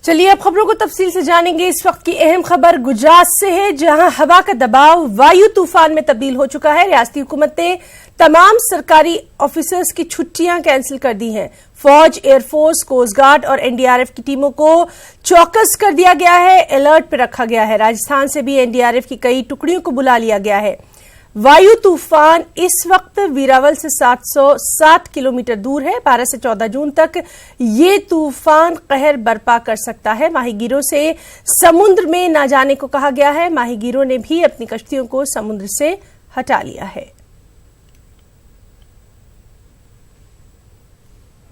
चलिए अब खबरों को तफसील से जानेंगे। इस वक्त की अहम खबर गुजरात से है, जहां हवा का दबाव वायु तूफान में तब्दील हो चुका है। रियासती हुकूमत ने तमाम सरकारी ऑफिसर्स की छुट्टियां कैंसिल कर दी हैं। फौज, एयरफोर्स, कोस्ट गार्ड और एनडीआरएफ की टीमों को चौकस कर दिया गया है, अलर्ट पर रखा गया है। राजस्थान से भी एनडीआरएफ की कई टुकड़ियों को बुला लिया गया है। वायु तूफान इस वक्त वीरावल से 707 किलोमीटर दूर है। 12 से 14 जून तक ये तूफान कहर बरपा कर सकता है। माहीगीरों से समुद्र में न जाने को कहा गया है। माहीगीरों ने भी अपनी कश्तियों को समुद्र से हटा लिया है।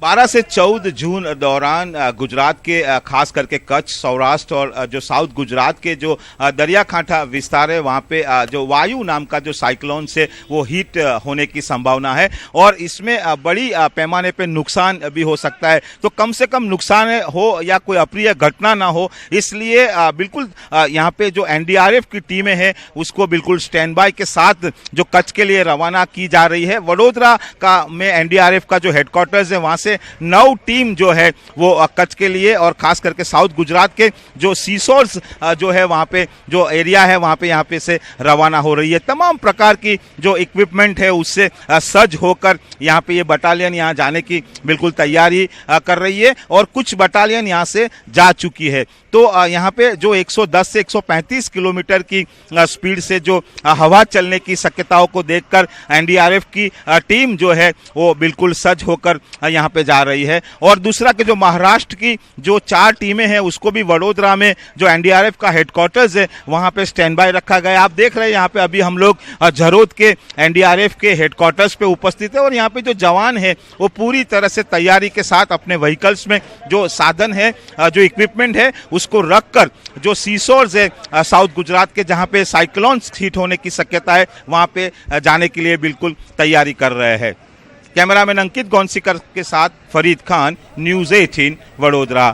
12 से 14 जून दौरान गुजरात के खास करके कच्छ, सौराष्ट्र और जो साउथ गुजरात के जो दरिया कांठा विस्तार है, वहां पे जो वायु नाम का जो साइक्लोन से वो हीट होने की संभावना है और इसमें बड़ी पैमाने पे नुकसान भी हो सकता है। तो कम से कम नुकसान हो या कोई अप्रिय घटना ना हो, इसलिए बिल्कुल यहाँ पे जो एनडीआरएफ की टीमें हैं उसको बिल्कुल स्टैंड बाय के साथ जो कच्छ के लिए रवाना की जा रही है। वडोदरा का में एनडीआरएफ का जो हेडक्वार्टर्स है, वहां से 9 टीम जो है वो कच्छ के लिए और खास करके साउथ गुजरात के जो सीसोर्स जो है वहां पे जो एरिया है वहां पे यहाँ पे से रवाना हो रही है। तमाम प्रकार की जो इक्विपमेंट है उससे सज्ज होकर यहाँ पे ये बटालियन यहाँ जाने की बिल्कुल तैयारी कर रही है और कुछ बटालियन यहाँ से जा चुकी है। तो यहाँ पे जो 110 से 135 किलोमीटर की स्पीड से जो हवा चलने की शक्यताओं को देखकर एनडीआरएफ की टीम जो है वो बिल्कुल सज्ज होकर यहाँ पे जा रही है। और दूसरा कि जो महाराष्ट्र की जो 4 टीमें हैं उसको भी वडोदरा में जो एनडीआरएफ का हेडक्वार्टर्स है वहाँ पे स्टैंड बाय रखा गया। आप देख रहे हैं यहाँ पे अभी हम लोग झरोद के एनडीआरएफ के हेडक्वार्टर्स पे उपस्थित है और यहाँ पे जो जवान है वो पूरी तरह से तैयारी के साथ अपने व्हीकल्स में जो साधन है, जो इक्विपमेंट है उसको रखकर जो सीसोर्स है साउथ गुजरात के जहां पे साइक्लोन हिट होने की शक्यता है वहां पे जाने के लिए बिल्कुल तैयारी कर रहे हैं। कैमरामैन अंकित गौंसीकर के साथ फरीद खान, न्यूज़ 18 वडोदरा।